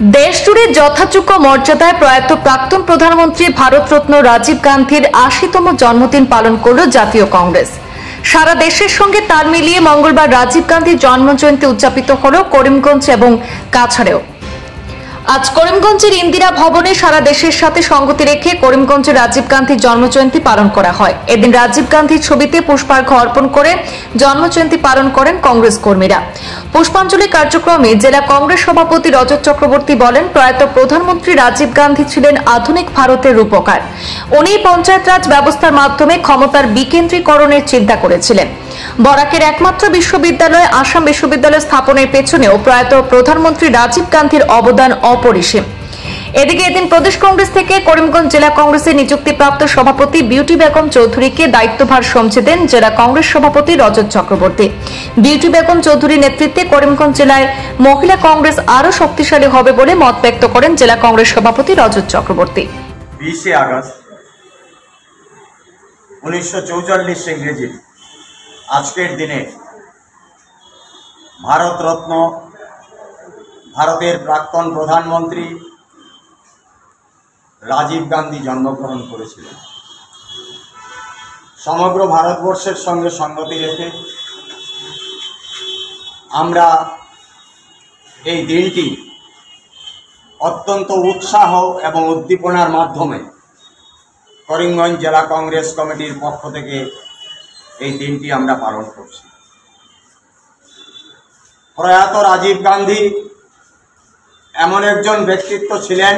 দেশ জুড়ে যথাযোগ্য মর্যাদায় প্রয়াত প্রাক্তন প্রধানমন্ত্রী ভারতরত্ন রাজীব গান্ধীর ৮০তম জন্মদিন পালন করল জাতীয় কংগ্রেস। সারা দেশের সঙ্গে তাল মিলিয়ে মঙ্গলবার রাজীব গান্ধীর জন্মজয়ন্তী উদযাপিত হল করিমগঞ্জ এবং কাছাড়েও। আজ করিমগঞ্জের ইন্দিরা ভবনে সারা দেশের সাথে সঙ্গতি রেখে করিমগঞ্জে রাজীব গান্ধীর জন্মজয়ন্তী পালন করা হয়। এদিন রাজীব গান্ধীর ছবিতে পুষ্পার্ঘ্য অর্পণ করে জন্মজয়ন্তী পালন করেন কংগ্রেস কর্মীরা। পুষ্পাঞ্জলি কার্যক্রমে জেলা কংগ্রেস সভাপতি রজত চক্রবর্তী বলেন, প্রয়াত প্রধানমন্ত্রী রাজীব গান্ধী ছিলেন আধুনিক ভারতের রূপকার। উনি পঞ্চায়েত রাজ ব্যবস্থার মাধ্যমে ক্ষমতার বিকেন্দ্রীকরণের চিন্তা করেছিলেন। বরাকের একমাত্র বিশ্ববিদ্যালয় আসাম বিশ্ববিদ্যালয় স্থাপনের পেছনেও প্রয়াত প্রধানমন্ত্রী রাজীব গান্ধীর অবদান অপরিসীম। এদিকে এদিন প্রদেশ কংগ্রেস থেকে করিমগঞ্জ জেলা কংগ্রেসের নিযুক্তিপ্রাপ্ত সভাপতি বিউটি বেগম চৌধুরীকে দায়িত্বভার সমঝে দেন জেলা কংগ্রেস সভাপতি রজত চক্রবর্তী। বিউটি বেগম চৌধুরীর নেতৃত্বে করিমগঞ্জ জেলায় মহিলা কংগ্রেস আরো শক্তিশালী হবে বলে মত ব্যক্ত করেন জেলা কংগ্রেস সভাপতি রজত চক্রবর্তী। 20 আগস্ট 1944 ইংরেজির আজকের দিনে ভারতরত্ন ভারতের প্রাক্তন প্রধানমন্ত্রী রাজীব গান্ধী জন্মগ্রহণ করেছিলেন। সমগ্র ভারতবর্ষের সঙ্গে সঙ্গতি রেখে আমরা এই দিনটি অত্যন্ত উৎসাহ এবং উদ্দীপনার মাধ্যমে করিমগঞ্জ জেলা কংগ্রেস কমিটির পক্ষ থেকে এই দিনটি আমরা পালন করছি। প্রয়াত রাজীব গান্ধী এমন একজন ব্যক্তিত্ব ছিলেন,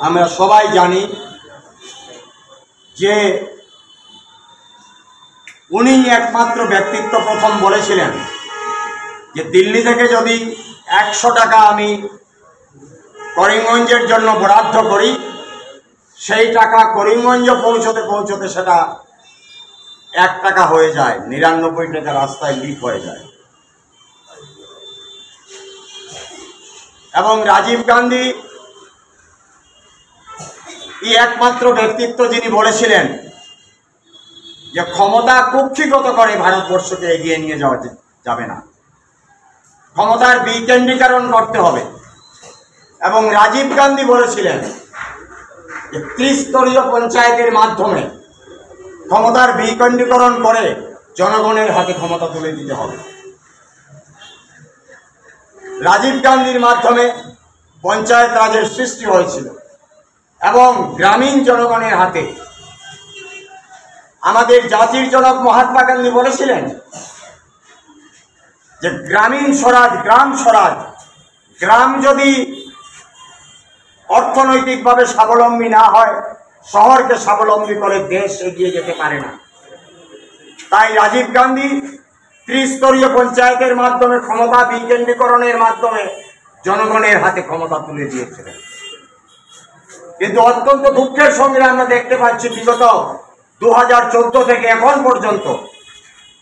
আমরা সবাই জানি যে উনি একমাত্র ব্যক্তিত্ব প্রথম বলেছিলেন যে দিল্লি থেকে যদি 100 টাকা আমি করিমগঞ্জের জন্য বরাদ্দ করি, সেই টাকা করিমগঞ্জ পৌঁছতে পৌঁছতে সেটা 1 টাকা হয়ে যায়, 99 টাকা রাস্তায় লিক হয়ে যায়। এবং রাজীব গান্ধী এই একমাত্র ব্যক্তিত্ব যিনি বলেছিলেন যে ক্ষমতা কুক্ষিগত করে ভারতবর্ষকে এগিয়ে নিয়ে যাওয়া যাবে না, ক্ষমতার বিকেন্দ্রীকরণ করতে হবে। এবং রাজীব গান্ধী বলেছিলেন যে ত্রিস্তরীয় পঞ্চায়েতের মাধ্যমে ক্ষমতার বিকেন্দ্রীকরণ করে জনগণের হাতে ক্ষমতা তুলে দিতে হবে। রাজীব গান্ধীর মাধ্যমে পঞ্চায়েত রাজের সৃষ্টি হয়েছিল এবং গ্রামীণ জনগণের হাতে। আমাদের জাতির জনক মহাত্মা গান্ধী বলেছিলেন যে গ্রামীণ স্বরাজ, গ্রাম স্বরাজ। গ্রাম যদি অর্থনৈতিকভাবে স্বাবলম্বী না হয়, শহরকে স্বাবলম্বী করে দেশ এগিয়ে যেতে পারে না। তাই রাজীব গান্ধী ত্রিস্তরীয় পঞ্চায়েতের মাধ্যমে ক্ষমতা বিকেন্দ্রীকরণের মাধ্যমে জনগণের হাতে ক্ষমতা তুলে দিয়েছিলেন। কিন্তু অত্যন্ত দুঃখের সঙ্গে আমরা দেখতে পাচ্ছি বিগত 2014 থেকে এখন পর্যন্ত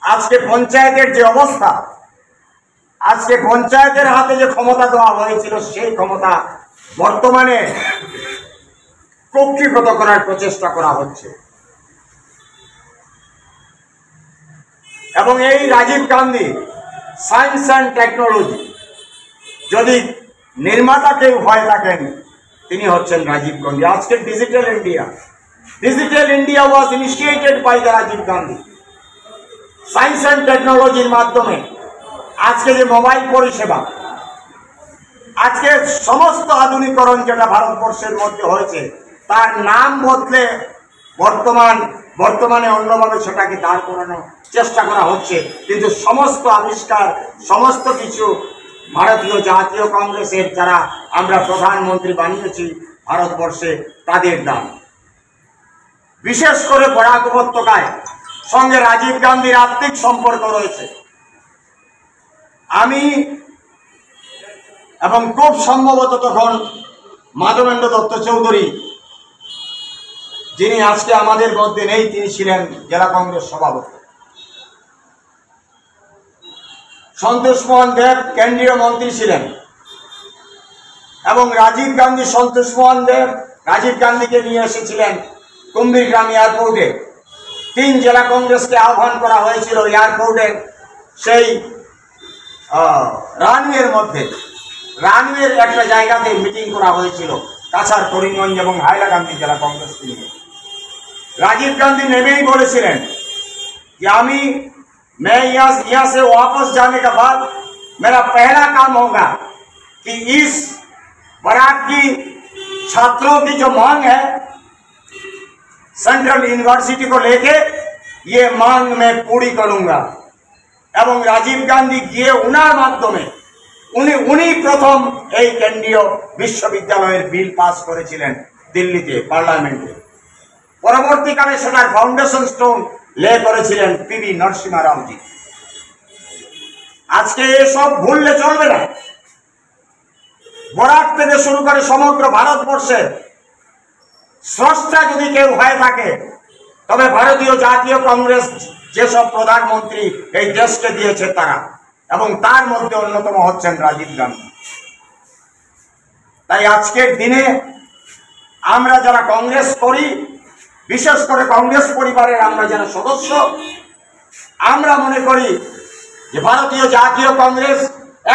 আজকে পঞ্চায়েতের যে অবস্থা, আজকে পঞ্চায়েতের হাতে যে ক্ষমতা দেওয়া হয়েছিল সেই ক্ষমতা বর্তমানে কক্ষিগত করার প্রচেষ্টা করা হচ্ছে। এবং এই Rajiv Gandhi science and technology যদি নির্মাতা কেউ হয়ে থাকেন, তিনি হচ্ছেন রাজীব গান্ধী। আজকে digital India was initiated by the Rajiv Gandhi. Science and টেকনোলজির মাধ্যমে আজকে যে মোবাইল পরিষেবা, আজকে সমস্ত আধুনিকরণ যেটা ভারতবর্ষের মধ্যে হয়েছে, তার নাম বদলে বর্তমানে অন্যভাবে সেটাকে দাঁড় করানোর চেষ্টা করা হচ্ছে। কিন্তু সমস্ত আবিষ্কার, সমস্ত কিছু ভারতীয় জাতীয় কংগ্রেসের যারা আমরা প্রধানমন্ত্রী বানিয়েছি ভারতবর্ষে, তাদের দান। বিশেষ করে বরাক উপত্যকায় সঙ্গে রাজীব গান্ধীর আত্মিক সম্পর্ক রয়েছে। আমি এবং খুব সম্ভবত তখন মাধবেন্দ্র দত্ত চৌধুরী, যিনি আজকে আমাদের মধ্যে নেই, তিনি ছিলেন জেলা কংগ্রেস সভাপতি। সন্তোষ মোহন দেব কেন্দ্রীয় মন্ত্রী ছিলেন এবং রাজীব গান্ধীকে নিয়ে এসেছিলেন কুম্ভীরগ্রাম এয়ারপোর্টে। 3 জেলা কংগ্রেসকে আহ্বান করা হয়েছিল এয়ারপোর্টের সেই রানওয়ের মধ্যে। রানওয়ের একটা জায়গাতে মিটিং করা হয়েছিল কাছাড়, করিমগঞ্জ এবং হাইলাকান্দি জেলা কংগ্রেস নিয়ে। राजीव गांधी नेमेही बोलेছিলেন कि मैं यहाँ से वापस जाने के बाद मेरा पहला काम होगा कि इस बराक की छात्रों की जो मांग है सेंट्रल यूनिवर्सिटी को लेके ये मांग मैं पूरी करूंगा। एवं राजीव गांधी गए उनार माध्यमे उन्हीं प्रथम এই কেন্দ্রীয় বিশ্ববিদ্যালয়ের বিল পাস করেছিলেন দিল্লিতে পার্লামেন্টে। পরবর্তীকালে সেটার ফাউন্ডেশন স্টোন লে করেছিলেন পিবি নরসিংহ রাওজি। আজকে এসব ভুললে চলবে না। বরাক থেকে শুরু করে সমগ্র ভারতবর্ষের স্রষ্টা যদি কেউ হয়ে থাকে তবে ভারতীয় জাতীয় কংগ্রেস যেসব প্রধানমন্ত্রী এই দেশকে দিয়েছে তারা, এবং তার মধ্যে অন্যতম হচ্ছেন রাজীব গান্ধী। তাই আজকের দিনে আমরা যারা কংগ্রেস করি, বিশেষ করে কংগ্রেস পরিবারের আমরা যারা সদস্য, আমরা মনে করি যে ভারতীয় জাতীয় কংগ্রেস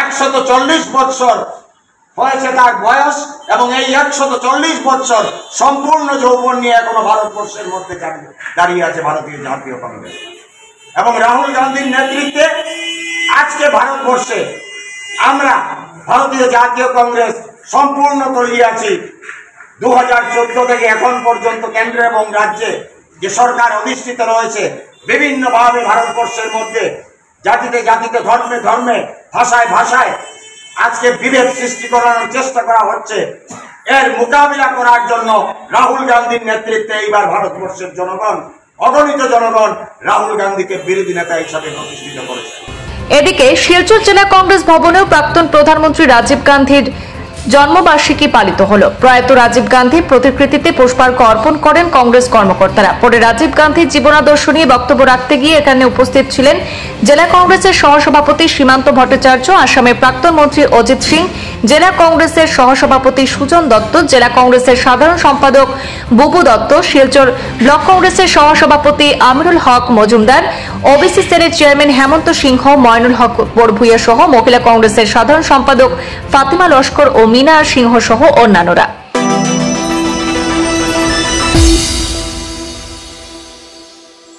140 বছর হয়েছে তার বয়স, এবং এই 140 বছর সম্পূর্ণ যৌবন নিয়ে এখনো ভারতবর্ষের মধ্যে দাঁড়িয়ে আছে ভারতীয় জাতীয় কংগ্রেস। এবং রাহুল গান্ধীর নেতৃত্বে আজকে ভারতবর্ষে আমরা ভারতীয় জাতীয় কংগ্রেস সম্পূর্ণ তৈরি আছি। 2014 থেকে এখন পর্যন্ত কেন্দ্র এবং রাজ্যে যে সরকার অধিষ্ঠিত রয়েছে, বিভিন্নভাবে ভারতবর্ষের মধ্যে জাতিতে জাতিতে ধর্মে ধর্মে ভাষায় ভাষায় আজকে বিভেদ সৃষ্টি করানোর চেষ্টা করা হচ্ছে। এর মোকাবিলা করার জন্য রাহুল গান্ধীর নেতৃত্বে এইবার ভারতবর্ষের জনগণ, অগণিত জনগণ রাহুল গান্ধীকে বিরোধী নেতা হিসাবে প্রতিষ্ঠিত করেছে। এদিকে শিলচর জেলা কংগ্রেস ভবনেও প্রাক্তন প্রধানমন্ত্রী রাজীব গান্ধীর জন্মবার্ষিকী পালিত হলো। প্রয়াত রাজীব গান্ধীর প্রতিকৃতিতে পুষ্পার্ঘ্য অর্পণ করেন কংগ্রেস কর্মকর্তারা। পরে রাজীব গান্ধীর জীবনাদর্শ নিয়ে বক্তব্য রাখতে গিয়ে এখানে উপস্থিত ছিলেন জেলা কংগ্রেসের সহসভাপতি সীমান্ত ভট্টাচার্য, আসামের প্রাক্তন মন্ত্রী অজিত সিং, জেলা কংগ্রেসের সহসভাপতি সুজন দত্ত, জেলা কংগ্রেসের সাধারণ সম্পাদক বুবু দত্ত, শিলচর ব্লক কংগ্রেসের সহসভাপতি আমিরুল হক মজুমদার, ওবিসি সেলের চেয়ারম্যান হেমন্ত সিংহ, ময়নুল হক বড়ভুইয়া সহ মহিলা কংগ্রেসের সাধারণ সম্পাদক ফাতিমা লস্কর ও মিনা সিংহ সহ অন্যান্যরা।